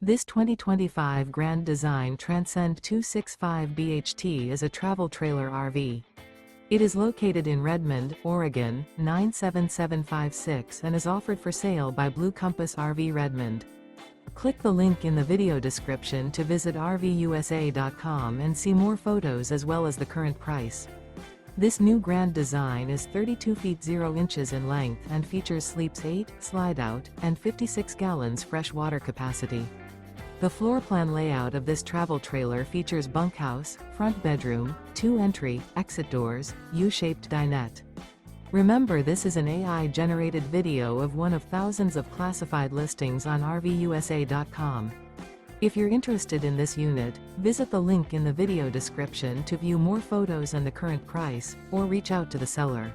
This 2025 Grand Design Transcend 265 BHT is a travel trailer RV. It is located in Redmond, Oregon, 97756 and is offered for sale by Blue Compass RV Redmond. Click the link in the video description to visit RVUSA.com and see more photos as well as the current price. This new Grand Design is 32 feet 0 inches in length and features sleeps 8, slide-out, and 56 gallons fresh water capacity. The floor plan layout of this travel trailer features bunkhouse, front bedroom, 2 entry, exit doors, U-shaped dinette. Remember, this is an AI-generated video of one of thousands of classified listings on RVUSA.com. If you're interested in this unit, visit the link in the video description to view more photos and the current price, or reach out to the seller.